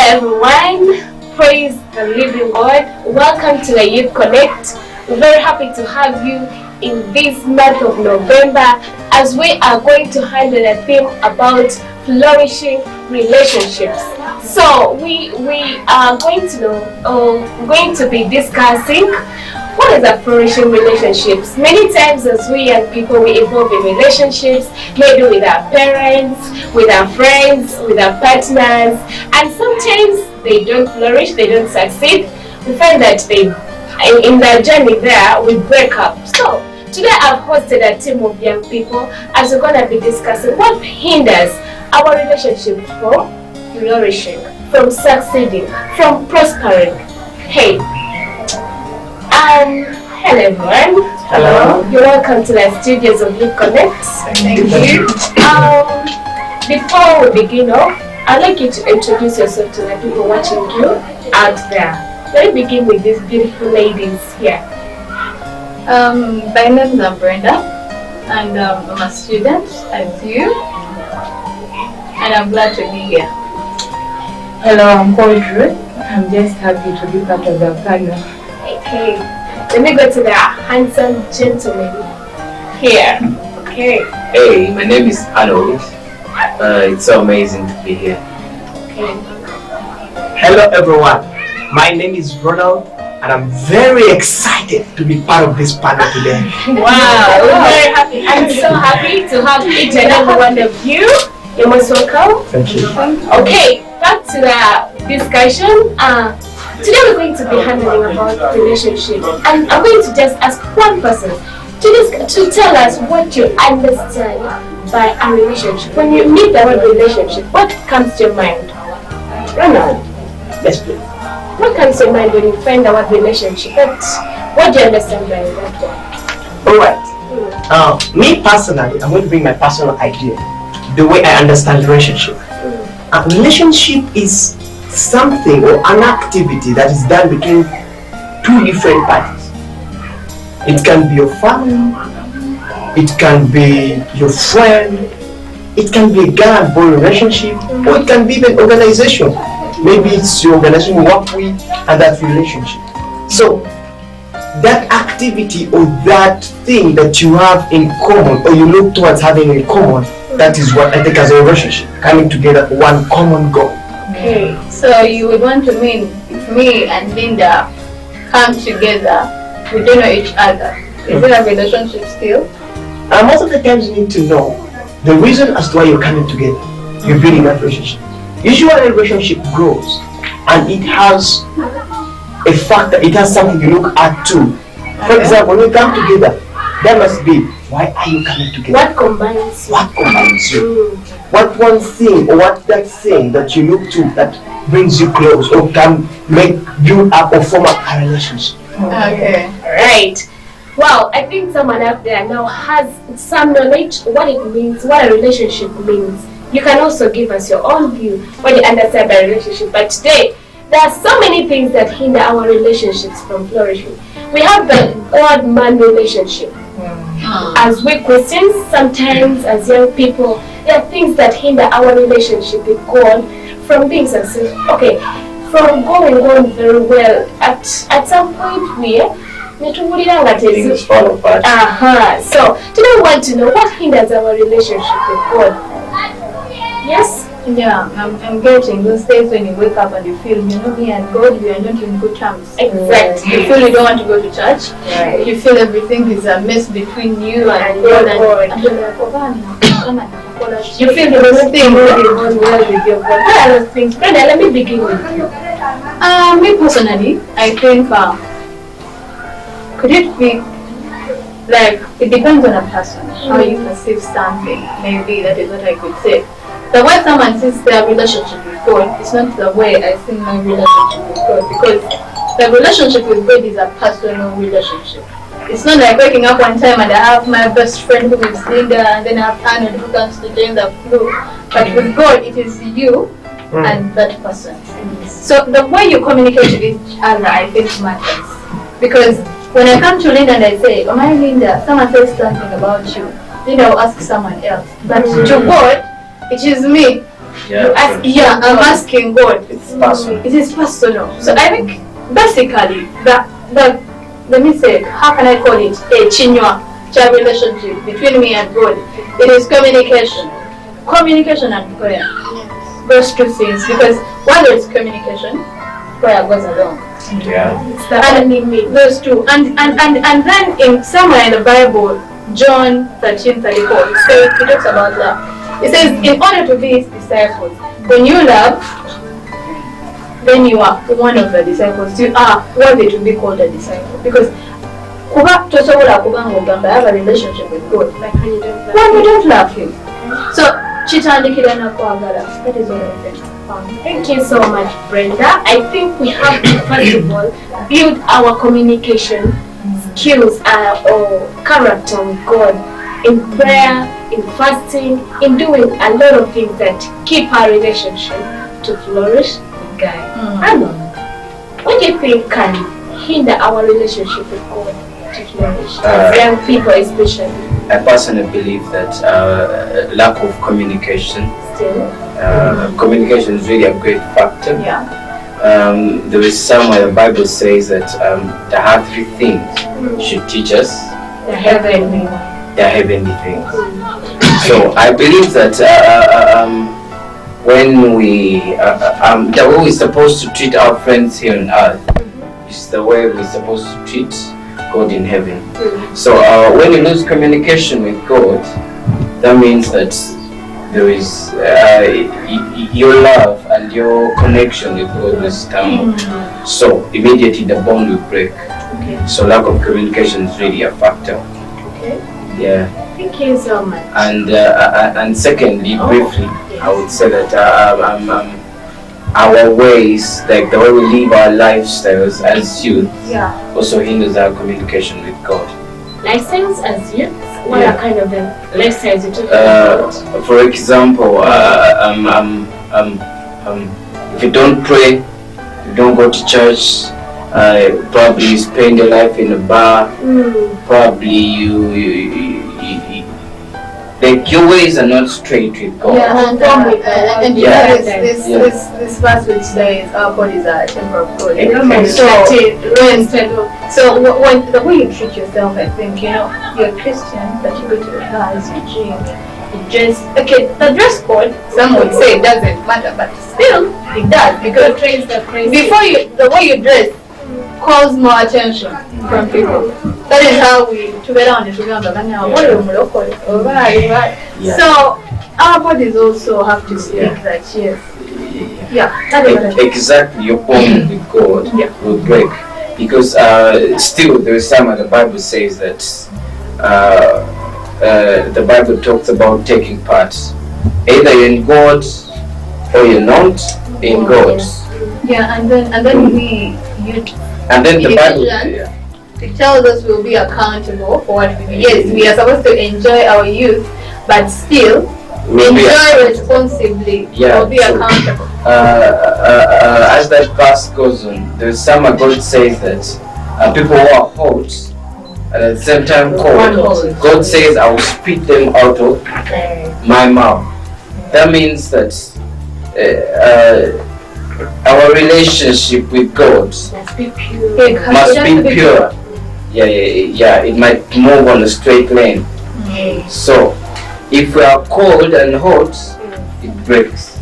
everyone, praise the living God. Welcome to the Youth Connect. We're very happy to have you in this month of November as we are going to handle a theme about flourishing relationships. So we are going to be discussing what is a flourishing relationships. Many times as we young people, we evolve in relationships, maybe with our parents, with our friends, with our partners, and sometimes they don't flourish, they don't succeed. We find that in their journey there, we break up. So today I've hosted a team of young people as we're going to be discussing what hinders our relationship from flourishing, from succeeding, from prospering. Hey. Hello everyone. Hello. You're welcome to the studios of Youth Connect. Thank you. Before we begin off, I'd like you to introduce yourself to the people watching you out there. Let me begin with these beautiful ladies here. My name is Brenda, and I'm a student as you, and I'm glad to be here. Hello, I'm called Ruth. I'm just happy to be part of the panel. Okay, let me go to the handsome gentleman here. Okay. Hey, my name is Anorld. It's so amazing to be here. Okay. Hello everyone, my name is Ronald and I'm very excited to be part of this panel today. Wow, we're very happy. I'm so happy to have each and every one of you. You're most welcome. Thank you. Okay, back to the discussion. Today we're going to be handling about relationship, and I'm going to just ask one person to tell us what you understand by a relationship. When you meet the word relationship, what comes to your mind? Ronald, Yes, please. what comes to your mind when you find the word relationship? What do you understand by that word? Alright. Me personally, I'm going to bring my personal idea. The way I understand relationship. A relationship is something or an activity that is done between two different parties. It can be your family, it can be your friend, it can be a girl and boy relationship, or it can be an organization. Maybe it's your organization you work with and that relationship. So that activity or that thing that you have in common or you look towards having in common, that is what I think as a relationship, coming together for one common goal. Okay. So you would want to mean if me and Linda come together, we don't know each other. Is it a relationship still? Most of the times you need to know the reason as to why you're coming together. You're building that relationship. Usually a relationship grows and it has a factor, it has something you look at too. For example, when you come together, there must be, why are you coming together? What combines you? What combines you? What one thing or what that thing that you look to that brings you close or can make you up or form up a relationship? Okay. Right. Well, I think someone out there now has some knowledge what it means, what a relationship means. You can also give us your own view what you understand by relationship. But today, there are so many things that hinder our relationships from flourishing. We have the God-man relationship. As we Christians, sometimes as young people, there are things that hinder our relationship with God from being successful. Okay, from going on very well. At some point Things fall apart. So today we want to know what hinders our relationship with God. Yes? Yeah, I'm getting those days when you wake up and you feel, me and God, we are not in good terms. Exactly. You feel you don't want to go to church. Right. You feel everything is a mess between you and God. You feel the same thing going well with your God. What are those things? Brenda, let me begin with you. Me personally, I think, could it be, like, it depends on a person, how you perceive something. Maybe that is what I could say. The way someone sees their relationship with God is not the way I see my relationship with God, because the relationship with God is a personal relationship. It's not like waking up one time and I have my best friend who is Linda and then I have Anorld who comes to join the flow. But with God, it is you and that person. So the way you communicate with each other, I think, matters. Because when I come to Linda and I say, oh my Linda, someone says something about you, then I'll ask someone else. But to God, it is me Yeah. I'm asking God. It's personal. It is personal. So I think basically let me say, how can I call it a chinywa relationship between me and God? It is communication. Communication and prayer. Those two things, because when there is communication, prayer goes along. Yeah. And those two. And then in somewhere in the Bible, John 13:34, it talks about love. It says, in order to be his disciples, when you love, then you are one of the disciples. You are worthy to be called a disciple. Because kuba tosobola kuba ng'ogamba I have a relationship with God. Like when you don't When you don't love him. So kitandikira na kwagala. That is what I think. Thank you so much, Brenda. I think we have to first of all build our communication skills or character with God in prayer, in fasting, in doing a lot of things that keep our relationship to flourish with God. Anorld, what do you think can hinder our relationship with God to flourish? As young people especially. I personally believe that lack of communication. Communication is really a great factor. Yeah. There is somewhere the Bible says that the earthly things should teach us The heavenly. the heavenly things. So I believe that when we the way we're supposed to treat our friends here on earth is the way we're supposed to treat God in heaven. So when you lose communication with God, that means that there is your love and your connection with God is down. So immediately the bond will break. So lack of communication is really a factor. Okay. Yeah. Thank you so much. And secondly, briefly, I would say that our ways, like the way we live our lifestyles as youth, also hinders our communication with God. Lifestyles as youth? What are kind of the lifestyles you talking about? For example, if you don't pray, you don't go to church, probably you spend your life in a bar, probably you like your ways are not straight with God. This verse which says our bodies are a temple of God. So when the way you treat yourself, I think, you're a Christian, but you go to the bars, you drink, you dress. Okay, the dress code, some would say it doesn't matter, but still it does, because before the way you dress calls more attention from people. That is how we So our bodies also have to speak that, Exactly, your bond with God will break. Because still there is some of the Bible says that the Bible talks about taking part. Either you're in God or you're not in God. And then the Bible it tells us we'll be accountable for what we do. Yes, we are supposed to enjoy our youth, but still enjoy responsibly. We'll be accountable. As that verse goes on, there's some God says that people who are hot and at the same time cold, God says I will spit them out of my mouth. That means that our relationship with God must be pure. It might move on a straight lane. So if we are cold and hot, it breaks.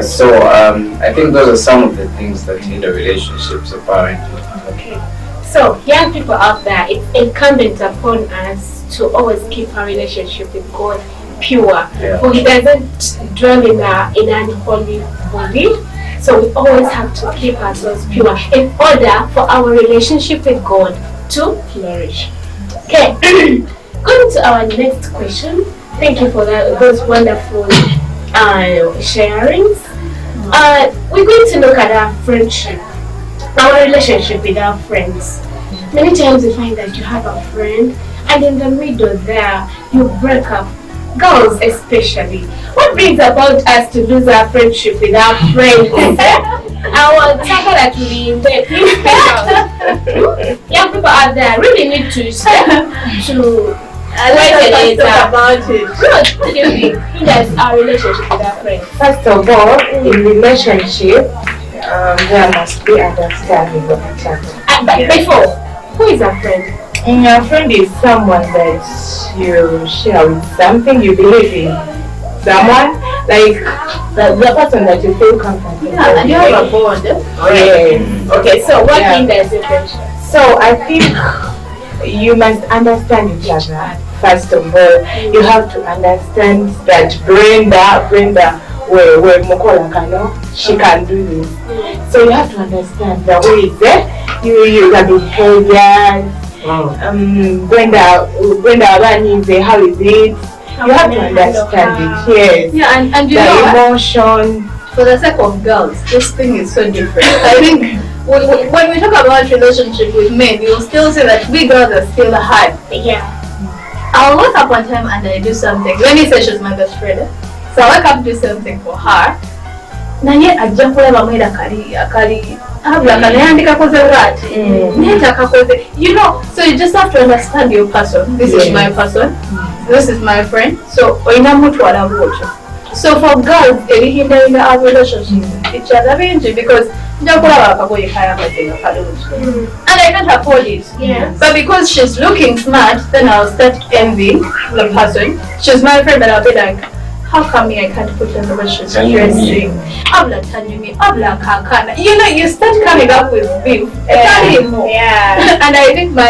So I think those are some of the things that hinder relationships apparently. Okay. So young people out there, it's incumbent upon us to always keep our relationship with God pure. For He doesn't dwell in an unholy body. So we always have to keep ourselves pure in order for our relationship with God to flourish. Okay, going to our next question. Thank you for those wonderful sharings. We're going to look at our friendship, our relationship with our friends. Many times you find that you have a friend and in the middle there you break up. Girls especially. What brings about us to lose our friendship with our friends? Our tackle that will be in there. Please speak out. Young people out there really need to step to Wait talk about it. Ruth, what do you think? Who does our relationship with our friends? First of all, in relationship, there must be understanding of each other. But before, who is our friend? A friend is someone that you share with something, you believe in someone, like the person that you feel comfortable with. And you have a bond. Yes. Okay, so what Yeah. hinders your friendship? So I think you must understand each other. First of all, you have to understand that Brenda, where Mokola Kano, she can do this. So you have to understand the way the behaviors. Brenda, how is it? You have to understand it, yes. Yeah, and you The know what? emotion. For the sake of girls, this thing is so different. I think when we talk about relationship with men, you'll still say that we girls are still hard. Yeah. I'll wake up one time and I do something. Let me say she's my best friend. So I wake up do something for her. Naye ajja kulaba mwera akali abula kanayandika koze bwati neta kakoze, you know, so you just have to understand your person. This is my person, this is my friend, so oyina mutwala bwotyo. So for girls, ebihinda in our relationship with each other bingi, because nja kulaba akagoye kayambazenga kalungi and I can't afford it. Yes. But because she's looking smart, then I'll start envying the person. She's my friend, but I'll be like, how come I can't put on the way she's dressing? Abla tanjumi, abla kakana. You know, you start coming up with beef. Yeah. And I think the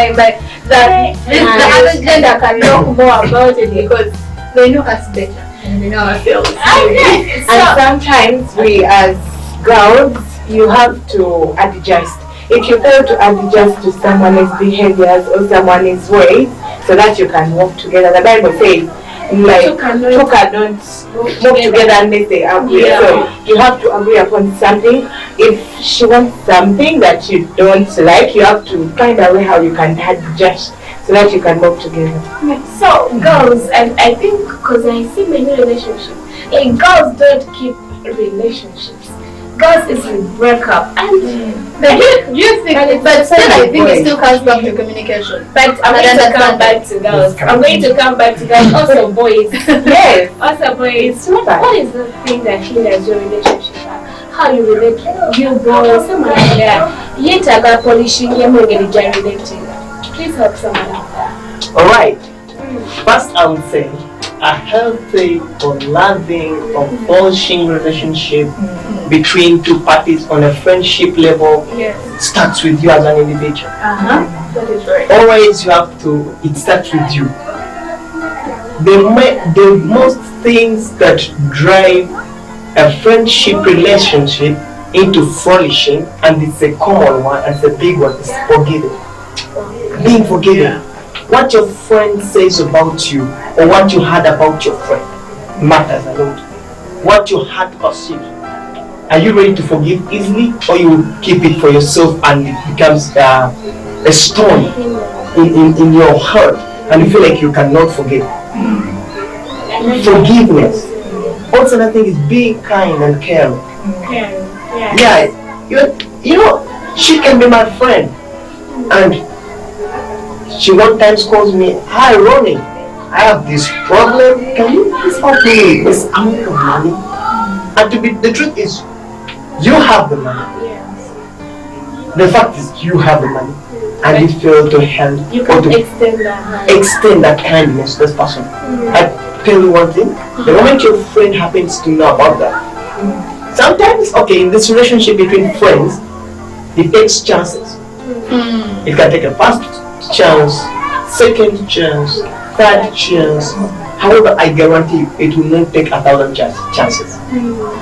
other gender can talk more about it because they know us better and they know ourselves. Okay. And sometimes we as girls, you have to adjust. If you fail to adjust to someone's behaviors or someone's ways, so that you can work together. The Bible says, like, two cannot move together unless they agree. Yeah. So you have to agree upon something. If she wants something that you don't like, you have to find a way how you can adjust so that you can work together. So girls, and I think because I see many relationships, like girls don't keep relationships. Girls easily break up, and You think, but still I think it still comes back to communication. but I'm going to come back to girls. I'm going to come back to girls. Also boys. Yes. Also boys. Right. What is the thing that hinders your relationship? How you relate to you boys, someone like that. Yet I got polishing you relating. Please help someone like that. Alright. First I would say a healthy or loving or flourishing relationship between two parties on a friendship level starts with you as an individual. That is right. Always you have to, it starts with you. The most things that drive a friendship relationship into flourishing, and it's a common one, and it's a big one, is forgiving. Being forgiving. What your friend says about you or what you heard about your friend matters a lot. What your heart perceives. Are you ready to forgive easily, or you keep it for yourself and it becomes a stone in your heart and you feel like you cannot forgive? Forgiveness. Also another thing is being kind and caring. Yeah, you know, she can be my friend and she one time calls me, "Hi Ronnie, I have this problem. Can you please help me with this amount of money?" And the truth is, you have the money. The fact is, you have the money, and you fail to help You or can to extend that kindness to this person. I tell you one thing: the moment your friend happens to know about that, sometimes, okay, in this relationship between friends, it takes chances. It can take a first chance, second chance, third chance. However, I guarantee you, it will not take 1,000 chances.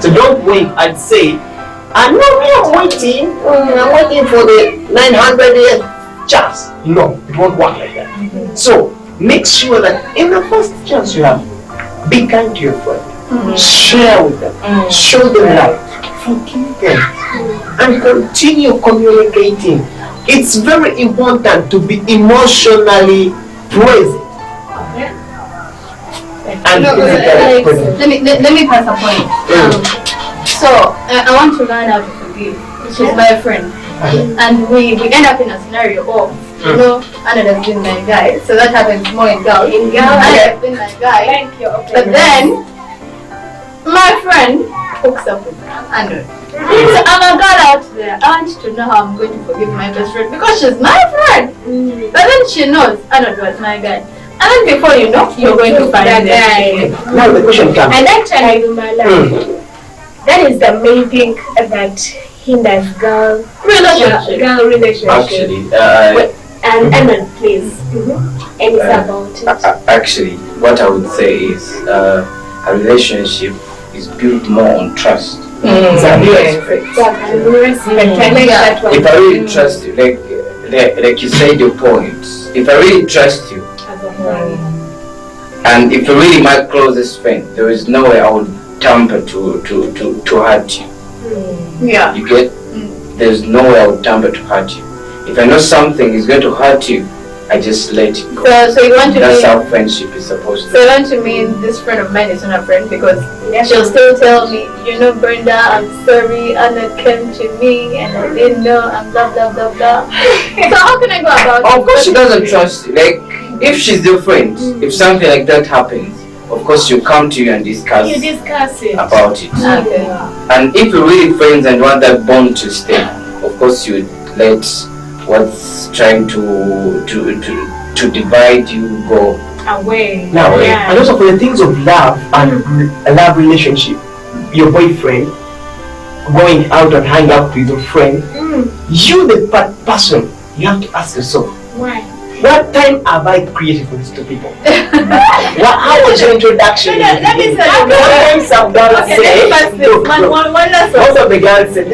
So don't wait and say, I'm waiting for the 900th chance. No, it won't work like that. So make sure that in the first chance you have, be kind to your friend. Share with them. Show them love. Forgive them. And continue communicating. It's very important to be emotionally present. And physically present. Let me pass a point. So I want to learn how to forgive. She's my friend, and we end up in a scenario of You know, Anorld has been my guy, so that happens more in girls. Anorld has been my guy. Thank you. But then, my friend hooks up with Anorld. So I'm a girl out there. I want to know how I'm going to forgive my best friend because she's my friend. But then she knows Anorld was my guy. And then before you know, you're going to find that guy. Now the question comes. And actually, my love, that is the main thing that hinders girl relationship. Actually, and Anorld, please. And it's about it. actually, what I would say is a relationship is built more on trust. Respect. I like that one. If I really trust you, like you said your points, if I really trust you, and if you're really my closest friend, there is no way I would tamper to hurt you. Yeah. You get? There's no way I would tamper to hurt you. If I know something is going to hurt you, I just let it go. So you want to That's mean, how friendship is supposed so to you want to mean this friend of mine is not a friend because she'll still tell me, you know, Brenda, I'm sorry, Anorld came to me and I didn't know, and blah blah blah blah. So how can I go about it? Of course she doesn't trust you. Like, if she's your friend, if something like that happens, of course she'll come to you and discuss You discuss it. about it. Okay. And if you're really friends and want that bond to stay, of course you let what's trying to divide you go Away. Now, Yeah. and also for the things of love and a love relationship, your boyfriend going out and hang out with your friend, you the person, you have to ask yourself, Why? what time have I created for these two people? How was your introduction? Let me say, Sometimes some girls say, look, one last one. most of the girls say,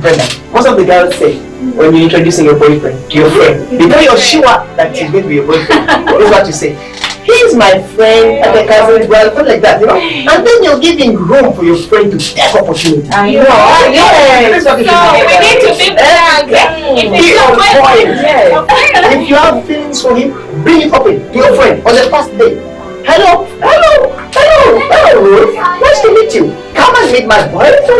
Brenda, most of the girls say, when you're introducing your boyfriend to your friend, before you're sure that he's going to be your boyfriend, this is what you say. He's my friend, and the cousin, well, something like that, you know. And then you're giving room for your friend to take opportunity. I know. Yes. So we need to be blank. If it's your boyfriend, If you have feelings for him, bring it open to your friend on the first day. Hello, Ruth. Nice to meet you. Come and meet my boyfriend.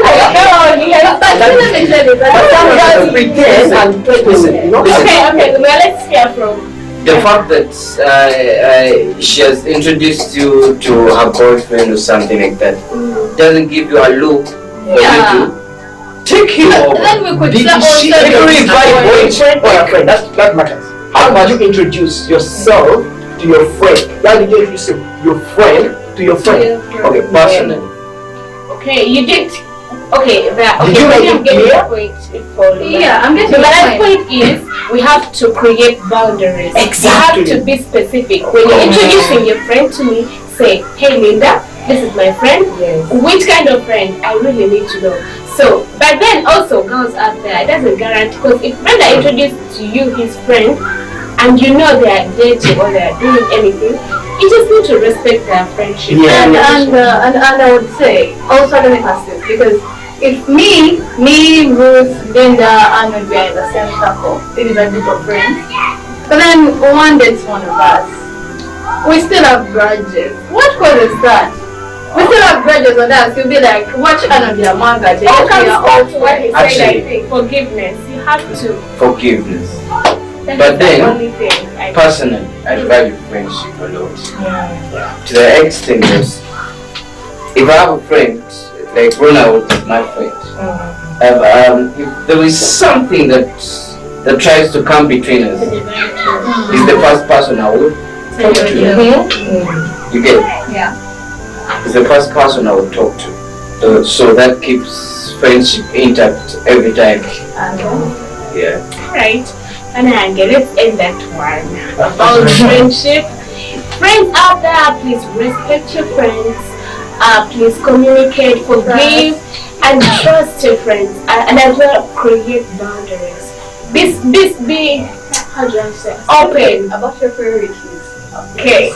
But some guys pretend and listen, you know. Okay, well, let's hear from. the fact that she has introduced you to her boyfriend or something like that doesn't give you a look for you to take him over. Then we could Did say she also invite boyfriend or a friend? That matters. How about you introduce yourself to your friend? How did you introduce your friend to your friend? Okay, personally. Okay, you did. Okay, that. Did Okay, you make I'm it getting clear? the point. I'm getting The the last point. point is we have to create boundaries. Exactly. You have to be specific. When you're introducing your friend to me, say, hey Linda, this is my friend. Yes. Which kind of friend? I really need to know. So, but then also girls out there, it doesn't guarantee, because if Brenda introduced to you his friend and you know they are dating or they are doing anything, you just need to respect their friendship. Yeah. And I would say, also let me pass this, because if me, Ruth, Brenda, Anorld, we are in the same circle, it is a group of friends, but then one dates one of us, we still have grudges. What causes that? We still have grudges on us. You'll be like, watch Anorld your manga. All comes back to what he said, I Actually- think. Forgiveness. You have to. Forgiveness. That But is then, the only thing. Personally, I value friendship a lot. To the extent that if I have a friend, like Ronald is my friend, if there is something that tries to come between us, he's the first person I would talk to. You get it? Yeah. He's the first person I would talk to. So that keeps friendship intact every time. Yeah. Right. And I get it in that one. About friendship. Friends out there, please respect your friends. Please communicate, forgive, and trust your friends. And as well, create boundaries. Be how do I say? Open. About your priorities. Okay.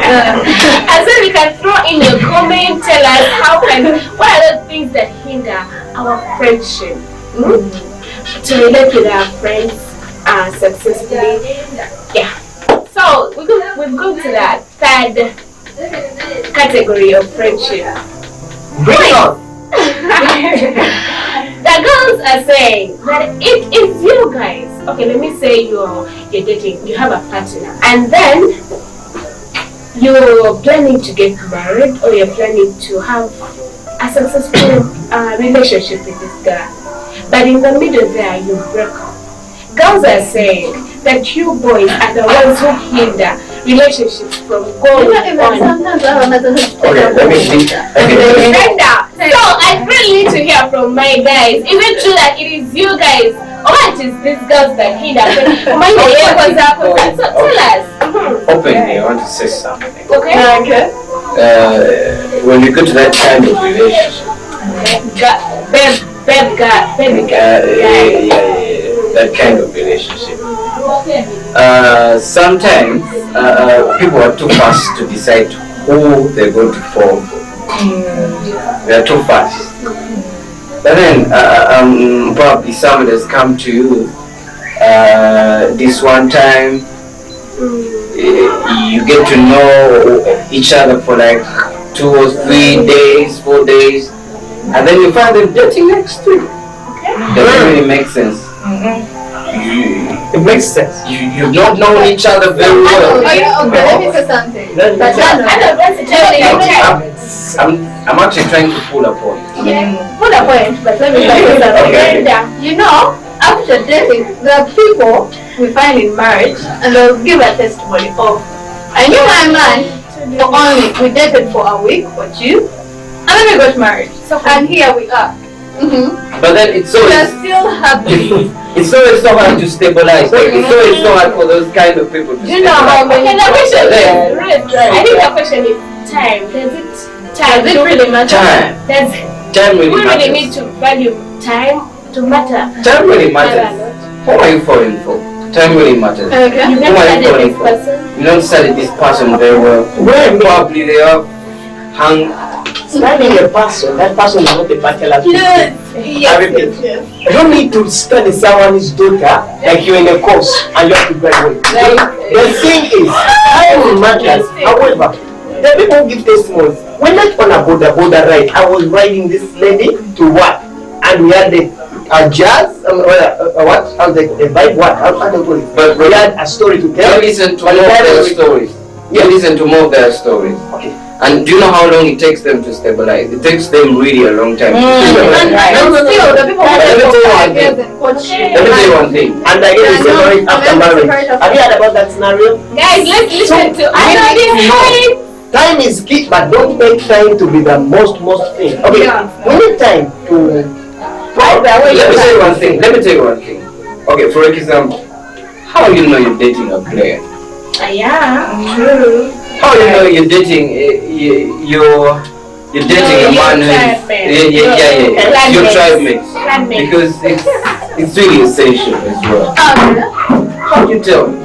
And so we can throw in your comment, tell us what are the things that hinder our friendship to relate with our friends successfully. Yeah. So we've gone to that third category of friendship. Bring on. The girls are saying that it is you guys, okay, let me say you're dating, you have a partner, and then you're planning to get married, or you're planning to have a successful relationship with this guy, but in the middle there you break up. Girls are saying that you boys are the ones who hinder relationships from going on. Sometimes I want to Okay, let me see. Okay. Brenda, so I really need to hear from my guys. Is it true that it is you guys, or what is these girls that hinder? My so tell us. Openly, I want to say something. Okay. When you go to that kind of relationship, Baby that kind of relationship. Sometimes people are too fast to decide who they're going to fall for. They're too fast. But then probably somebody has come to you this one time. You get to know each other for like 2 or 3 days, 4 days, and then you find them dating next week. Doesn't really make sense. It makes sense. You don't know each other very well. Okay, let me say something. But I'm actually trying to pull a point. Put a point, but let me say something. Okay. You know, after dating, there are people we find in marriage and they'll give a testimony of, I knew my man for only, we dated for a week or 2, and then we got married. And here we are. But then it's so We are still happy. it's always so hard to stabilize. Like, it's always so hard for those kind of people to You know how stabilize. many question is I think the question is time. Does it really matter? Time. Time really We really need matters. to value time to matter. Time really matters. Who are you falling for? Time really matters. Okay. You Who never are you studied falling this for? person. You don't study this person very well. Well, Probably they are hung. studying a person, that person is not a bachelor. Yes. You don't need to study someone's daughter like you're in a course and you have to graduate. The thing is, time matters. However, the people who give testimonies, we're not on a border ride. I was riding this lady to work, and we had a jazz, what? I was like, a vibe, what? How do you call it? But We had a story to tell. you listen to more of their stories. You listen to more of their stories. Okay. And do you know how long it takes them to stabilize? It takes them really a long time to stabilize. And still, the people who Let me tell you one thing. Let me tell you one thing. And again, they separate after marriage. Have you heard about that scenario? Guys, let's listen to Anorld. Time is key, but don't make time to be the most thing. Okay, we need time to. Let me tell you one thing. Okay, for example, how you know you're dating a player? Yeah, true. How you know you're dating you're dating a man who's your tribe mates, because it's really essential as well. How do you tell me?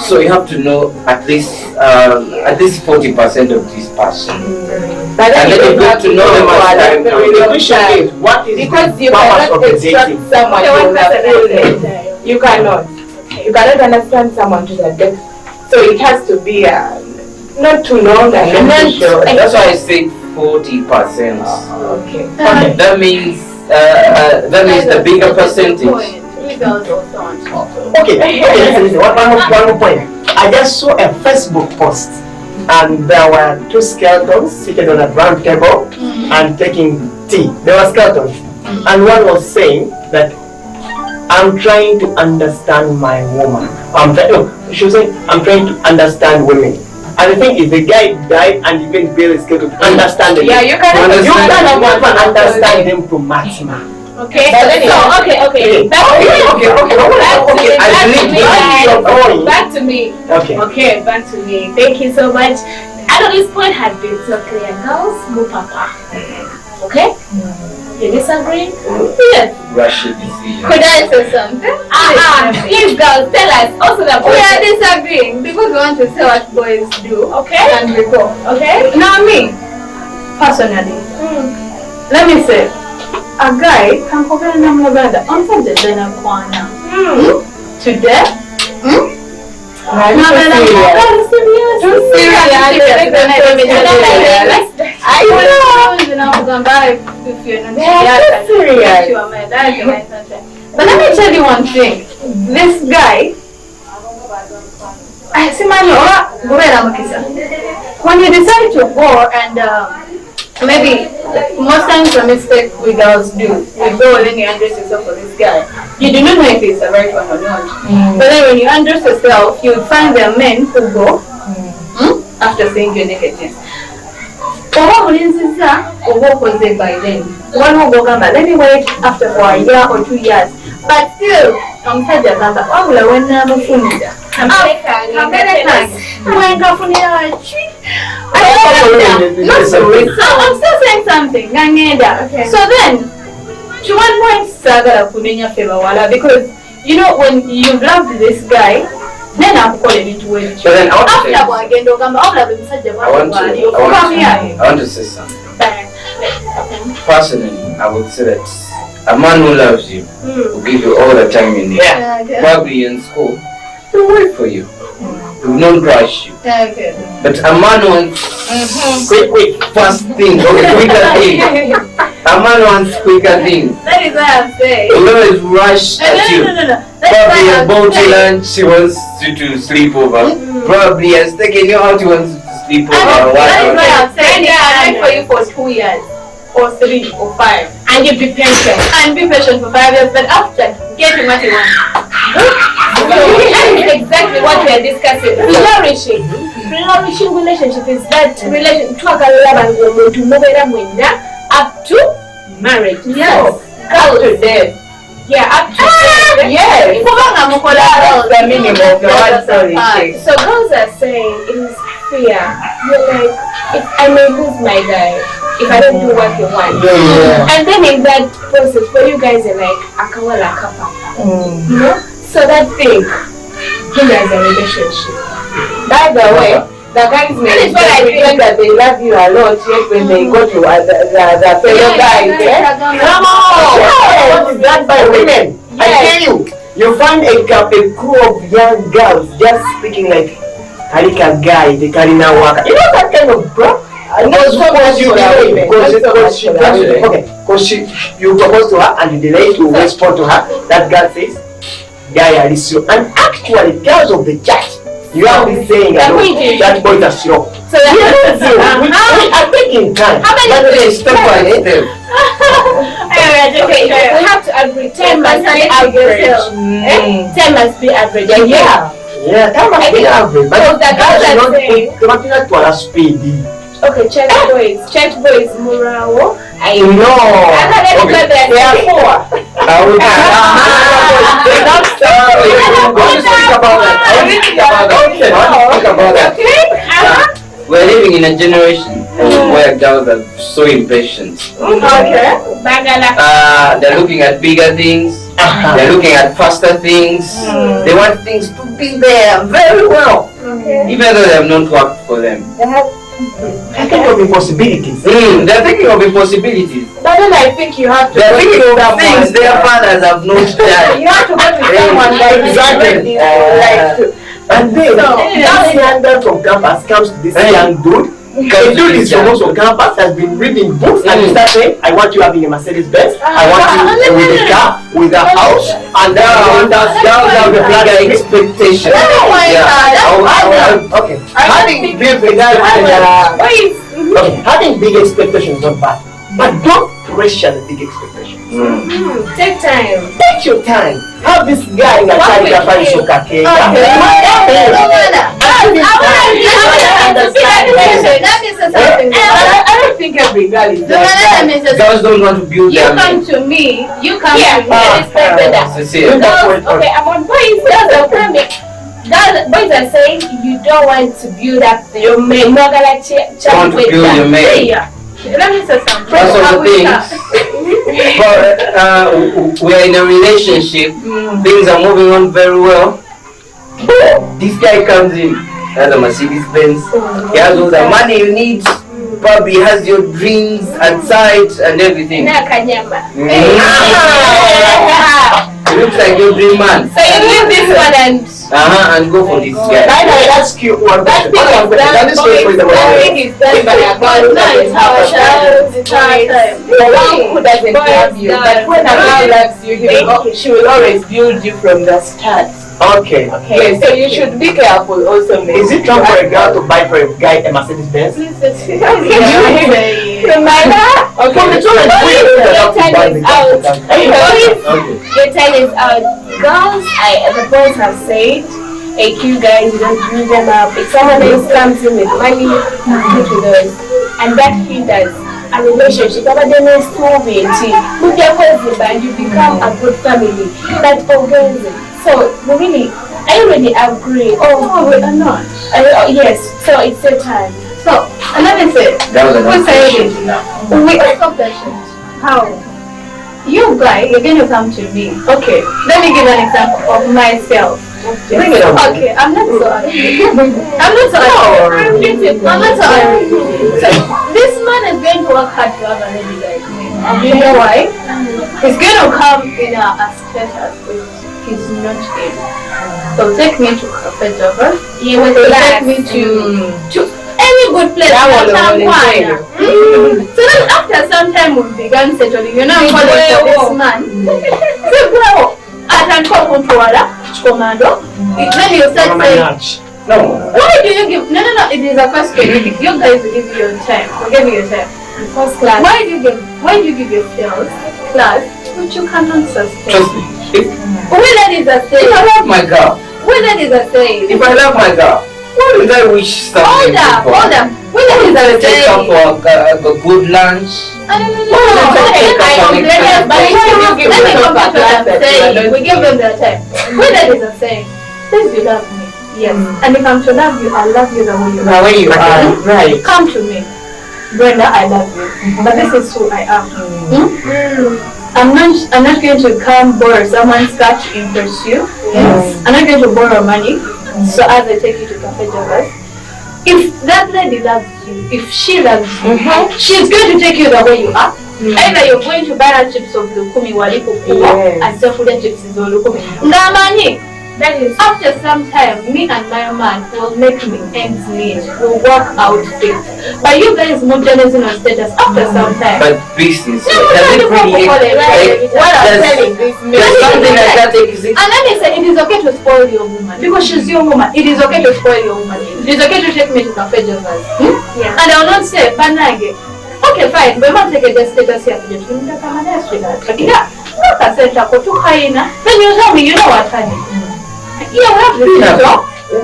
So you have to know at least 40% of this person, and then you get to know them as time The goes. question is, what is Because the you purpose cannot of the extract dating? someone Okay, to one person at a understand. time. You cannot. You cannot understand someone to the depth. So it has to be not too long and not too short. That's why I say 40%. Okay. That means the bigger percentage. Okay, listen, one more point. I just saw a Facebook post, and there were 2 skeletons seated on a round table and taking tea. They were skeletons, and one was saying that I'm trying to understand my woman. She was saying I'm trying to understand women. And the thing is, the guy died, and you can barely skeleton to understand them. Yeah, you cannot You understand cannot understand them to maximum. Okay, Okay. Back to me. Okay. Back to me. Thank you so much. Anorld's point had been so clear. Girls, move papa. Okay? You disagree? Yes. Rush decision. Could I say something? Please, girls, tell us. Also, the We are boys. disagreeing because we want to say what boys do. Okay? And we go. Okay? Now me, personally, let me say, a guy can cover na muganda on the dinner corner. Today? But let me tell you one thing. this guy, when you decide to go and maybe most times the mistake we girls do, we go and then you undress yourself for this guy. You do not know if it's the right one or not. But then when you undress yourself, you would find there are men who go after seeing your nakedness. By then, one will go, let me wait after for a year or 2 years. But still, I'm still saying something. Okay. So then, to one point, because you know when you loved this guy, then I'm calling it to it. But then I want to say something. Personally, I would say that a man who loves you will give you all the time you need. Probably in school, he'll wait for you. He will not rush you. But a man wants quick, fast things, quicker things. A man wants quicker things. That is what I'm saying. He always rush at you. Probably about to lunch, he wants you to sleep over. Probably has taken you out, he wants you to sleep over. That is what I'm saying. I wait for you for 2 years, or 3, or 5. And you be patient. And be patient for 5 years, but after, get him what you want. That is exactly what we are discussing. Flourishing. Flourishing relationship is that relation up to marriage. Yes. Up to death. Yeah, up to death. Yes. That's the minimum of the one story. So girls are saying it is fear. You're like, if I may lose my guy if I don't do what you want. And then in that process, where you guys are like, akawala kapa. You know? So that thing hinders a relationship. By the way, the guys may pretend that they love you a lot, yet when they go to the fellow guys, come on! What is that by women? I tell you find a crew of young girls just speaking like Karika guy, the Karina Waka. You know that kind of bro? Because you propose to her and you delay to respond to her, that girl says, guy are slow. And actually, girls of the chat, you are saying that boys are slow. So I'm taking time. How many step by step? We have to agree. 10 must be average. 10 must be average. Yeah, that must be average. But that is not speed. Okay, check boys, Murawo. I know. They are 4. I will think about that. We're living in a generation where girls are so impatient. Okay. They're looking at bigger things. They're looking at faster things. They want things to be there very well, even though they have not worked for them. I think of impossibilities. They're thinking of impossibilities. But then I think you have to. They're thinking of things their fathers have not done. You have to go to someone like Exactly. And then that young girl from campus comes to this young dude. The dude is from also campus, has been reading books, and he starts saying, I want you having a Mercedes Benz, I want you with a car, with a house, and then I want us down the bigger expectation. Okay. Having big expectations is not bad, but don't pressure the big expectations. Take time. Take your time. Have this guy in a charity find sugar cake. I don't think every girl is Girls don't want to build their You come to me. Okay, I'm on boys. Boys are saying you don't want to build up your main. Want to build your main. Let me say something. That's all the things. But we're in a relationship. Things are moving on very well. This guy comes in, has a Mercedes Benz. He has all the money you need. Probably has your dreams and sight and everything. He looks like your dream man. So you leave this one and and go for this guy. That's cute. One question. That is I think it's done by a girl who doesn't have a child. The one who doesn't love you. But when a girl loves you, she will always build you from the start. Okay. Okay, so you should be careful also. Is it wrong for a girl to buy for a guy a Mercedes Benz? Your time is out. Girls, the boys have said, hey, you guys, you don't bring them up. If someone else comes in with money, you put with us. And that hinders a relationship. But then it's too weighty. With your husband, you become a good family. That organizes. So, really, I already agree. Oh, we are not. Yes, so it's your time. So, let me say, That was we say question it. now. We stop that shit. How? You guys, you're going to come to me. Okay, let me give an example of myself. Bring it on. Okay, I'm not so ugly. I'm not so ugly. I'm not so ugly. So, this man is going to work hard to have a lady like me. You know why? He's going to come in a status with he's not in. So take me to Cafe Java. You will Take me to any good place. So then after some time we began settling. You know, I'm calling for this man. So bro, I can call Controller, Commando. Then you start saying, No. why do you give? No. It is a question. You guys give your time. Give me your time. First class. Why do you give yourselves class which you cannot sustain? Trust me. We ladies are saying. If I love my girl, We ladies are saying. if I love my girl, why would I wish something Hold up. We ladies are Take her saying. for a good lunch. We give them their time. We ladies are saying, since you love me, yes. And if I'm to love you, I love you the way you Now where you are, right. Come to me. Brenda, I love you. But this is who I am. I'm not going to come borrow someone's car to impress you. Yes. I'm not going to borrow money so as I take you to Cafe Java. If that lady loves you, if she loves you, she's going to take you the way you are. Either you're going to buy her chips of lukumi walipo and sell food chips is lukumi. Ngamani. That is, after some time, me and my man will make me ends meet. We'll work out things. But you guys move on status after some time. But business, No, does it really what I'm telling there's something like that exists? And let me say, it is okay to spoil your woman. Because she's your woman. It is okay to spoil your woman. It is okay to take me to Cafe Javas. Yeah. And I will not say, Banage. Okay, fine. But I'm take a status here. Then you tell me, you know what, honey? Yeah, we have this job.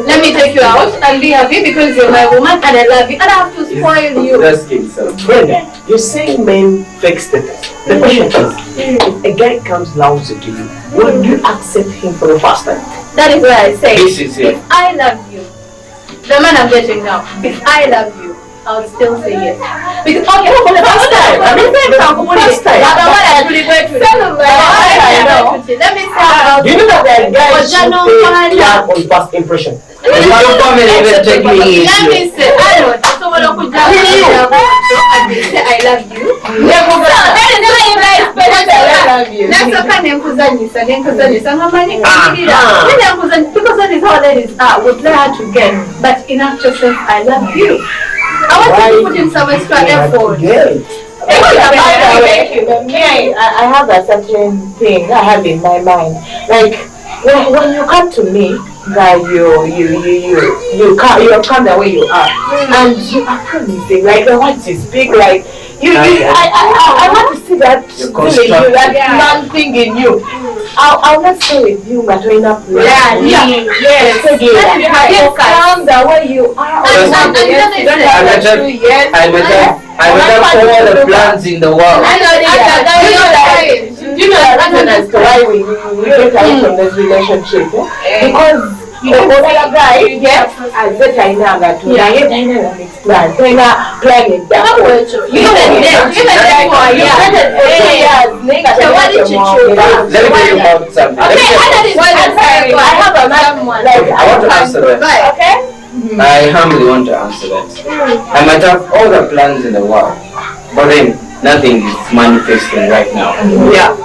Let me take you out and be happy because you're my woman and I love you and I have to spoil you. That's himself. Brenda, you're saying men fake status. The question is, if a guy comes lousy to you, will you accept him for the first time? That is why I say, This is it. if I love you, the man I'm getting now, if I love you, I'll still say yes. Because, okay, for the first time. Let me say Do you know that there are guys who take love on first impression? Your family even take me let me say, I don't know. So when I put down and they say I love you. That is why you guys I love you. That's the kind of kuzanyisa, because that is how ladies are. We play hard to get, but in actual sense, I love you. I want you to put in some extra effort. Thank you. I have a certain thing I have in my mind. Like when you come to me, that you come the way you are, and you are promising. Like I want to speak. Like I want to see that thing in you, that man thing in you. I'll not stay with you, but when up. Yes. Come the way you are. I better all the plans in the world. You know as to why we get away from this relationship, because the other guy, yes, I said I know that you are planning that. Let me tell you about something. I have a man, I want to answer that. Okay? I humbly want to answer that. I might have all the plans in the world, but then nothing is manifesting right now. Yeah.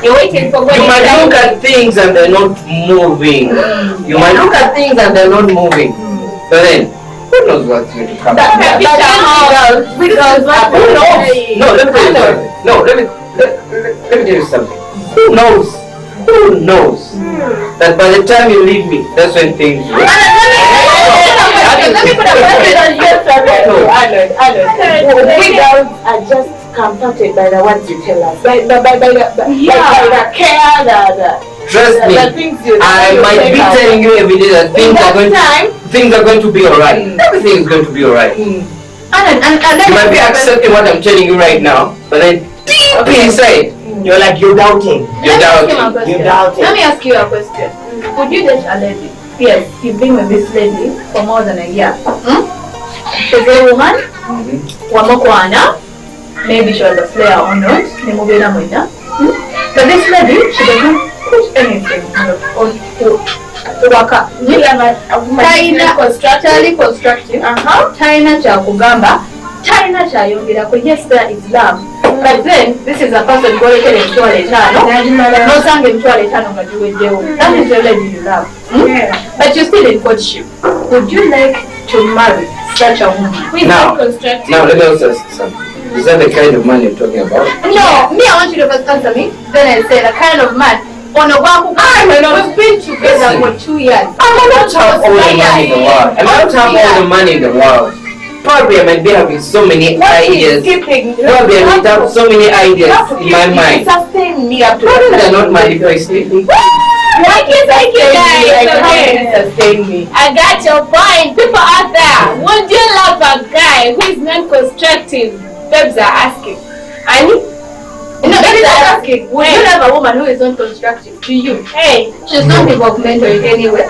You're waiting for God. You might look at things and they're not moving. You might look at things and they're not moving. But then, who knows what's going to come? Because Who knows? No, let me tell you something. No, let me tell you something. Who knows? Who knows that by the time you leave me, that's when things will. Let me put a question on you, Arnold. We girls are just comforted by the words you tell us. By the care, Trust me, the things you I might be telling you every day that things are going to be alright. Everything is going to be alright. You might be accepting what I'm telling you right now, but then deep inside, You're like, you're doubting. you're doubting. You're doubting. Let me ask you a question. Would you date a lady? Yes, you've been with this lady for more than a year. She's a woman. Wamokwana. Maybe she was a slayer or not. But this lady, she doesn't push anything on to work up. Taina constructive. Taina cha kugamba. Taina cha yongera ko. Yes, there is love. But then, this is a person who is going to no sang him that is the lady you love. But you're still in courtship. Would you like to marry such a woman? Now, let me also ask you something. Is that the kind of man you're talking about? No, me, I want you to first answer me. Then I say the kind of man. On a walk, we've been together for 2 years. I might not have all the money in the world. I might not have all the money in the world. Probably I might be having so many ideas. Probably I might have so many ideas in my mind. Sustain me up to Probably they're not manifesting. Thank you guys. Sustain me. I got your point. People out there, would you love a guy who is non-constructive? Babes are asking. Annie? No, babes are asking. Would you love a woman who is not constructive to you? Hey, she's not developmental in any way. Of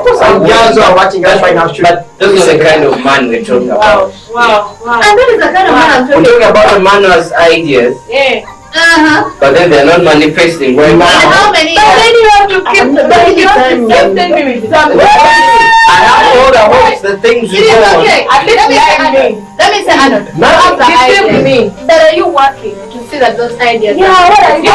course, girls who are watching us right now should. But this is the kind of man we're talking about. wow. And that is the kind of man I'm We're talking talking about a man who has ideas, Yeah. but then they're not manifesting right And now. how many? But then you have to keep the baby. I have all the hopes, the things you want. Okay, let me say Anorld. But are you working to see that those ideas? Yeah, what are you?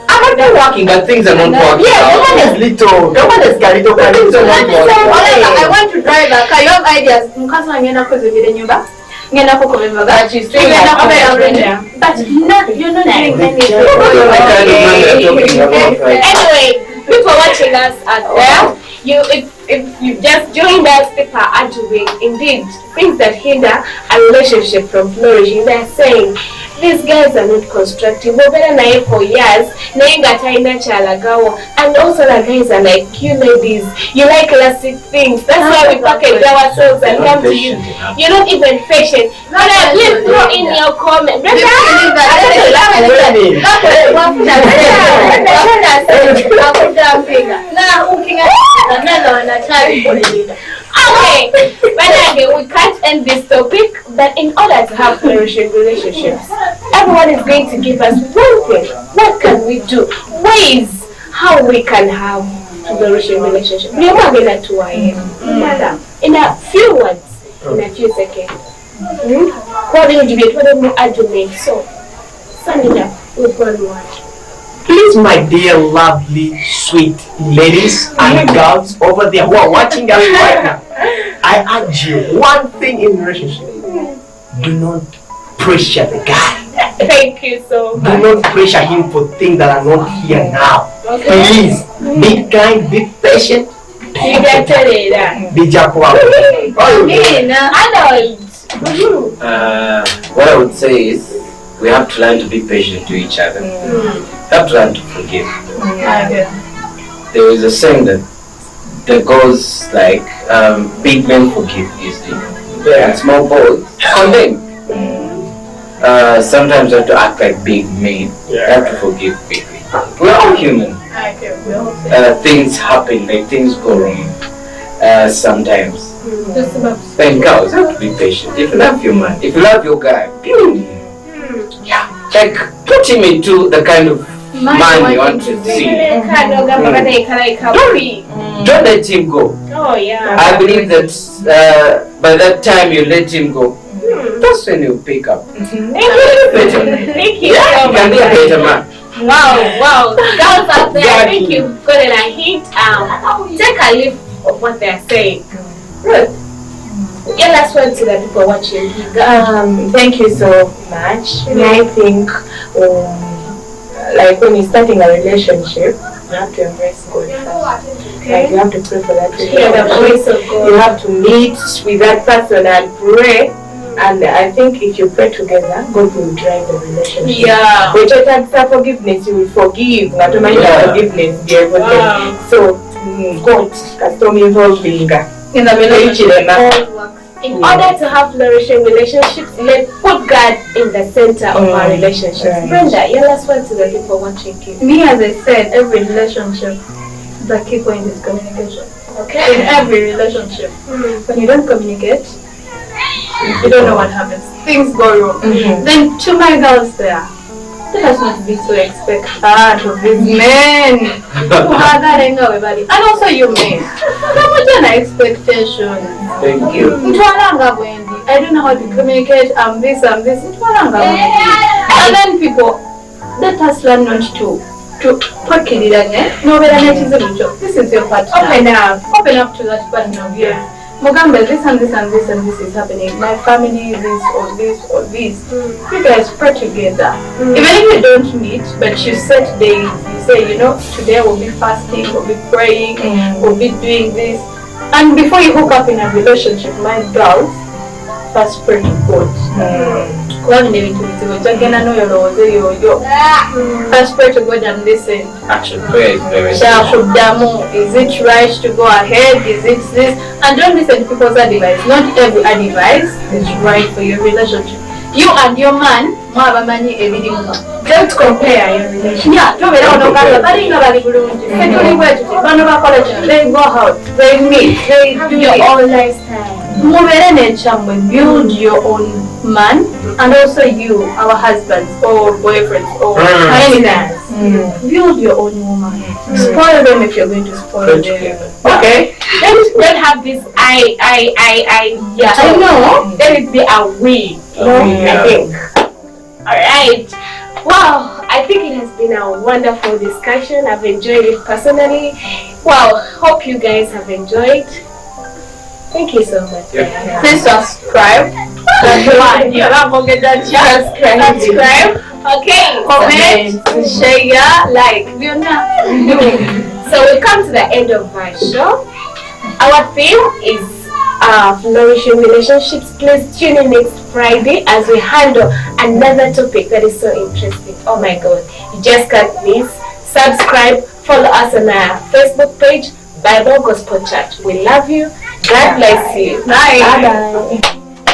I'm not working, but things are not working. Yeah, the one is little. The one is little. Things are not working. I want to drive a car. You have ideas. Mukasa ngena kuzivile nyumba. Ngena kukovema But you still Ngena have kukovema. But you're not doing anything. What kind of man we're talking about right now? Anyway, people watching us out there, if you just joined us, people are arguing. Indeed, things that hinder a relationship from flourishing. They're saying these guys are not constructive. We've been naive for years. And also the guys are like, you ladies, you like classic things. That's why we package ourselves and come to you. You're not even patient. But please throw in your comment. Okay, but again, we can't end this topic, but in order to have flourishing relationships, everyone is going to give us one thing. What can we do? Ways how we can have flourishing relationships. In a few words, in a few seconds. What do you do? What do you argument? So, sum it up with one word. Please, my dear, lovely, sweet ladies and girls over there who are watching us right now, I urge you one thing in relationship: do not pressure the guy. Thank you so much. Do not pressure him for things that are not here now. Okay. Please, be kind, be patient. You get it. Be Jacob. Anorld. What I would say is we have to learn to be patient to each other. We have to learn to forgive. There is a saying that goes like, big men forgive easily, and small boys condemn. Sometimes you have to act like big men. You have to forgive quickly. We're all human. Things happen, like things go wrong sometimes. And girls have to be patient. If you love your man, if you love your guy, like put him into the kind of man you want to see. Don't let him go. Oh yeah. I believe that by that time you let him go, that's when you pick up. Thank you. Yeah, you can be a better man. Wow. Girls out there, I think you've gotten a hint. Take a leaf of what they're saying. Ruth, your last word to the people watching. Thank you so much. I think like when you're starting a relationship, you have to embrace God first. Like you have to pray for that relationship. You have to meet with that person and pray. And I think if you pray together, God will drive the relationship. Yeah. Which accept forgiveness, you will forgive. Not to mind forgiveness, dear God. So God custom involving in the relationship. In order to have flourishing relationships, let's put God in the center of our relationships. Right. Brenda, your last word to the people watching you. Me, as I said, every relationship, the key point is communication. Okay. In every relationship, when you don't communicate, you don't know what happens. Things go wrong. Then to my girls there, let us not be so expectant of these men. And also you men. Don't put an expectation. Thank you. I don't know how to communicate. I'm this. And then people, let us learn not to put it in. No, this is your partner. Open up to that partner of yours. Mogambe, this and this and this and this is happening. My family, this or this or this. You guys pray together. Even if you don't meet, but you set days. You say, today we'll be fasting, we'll be praying, we'll be doing this. And before you hook up in a relationship, my girls, first pray to God. First pray to God and listen. Actually, prayer is very Is it right to go ahead? Is it this? And don't listen to people's advice. Not every advice is right for your relationship. You and your man, don't compare your relationship. Yeah, they go out, they meet, they do your own lifestyle. Build your own man, and also you, our husbands or boyfriends or anything. Build your own woman. Spoil them if you're going to spoil them. Okay. Don't have this I know. Let it be a we. I think. Alright. Wow, I think it has been a wonderful discussion. I've enjoyed it personally. Wow, hope you guys have enjoyed. Thank you so much. Please subscribe. Subscribe. Okay. Comment, share, like. So we come to the end of our show. Our theme is flourishing relationships. Please tune in next Friday as we handle another topic that is so interesting. Oh my God, you just can't miss. Subscribe, follow us on our Facebook page, Bible Gospel Church. We love you. God bless you. Bye. Bye-bye.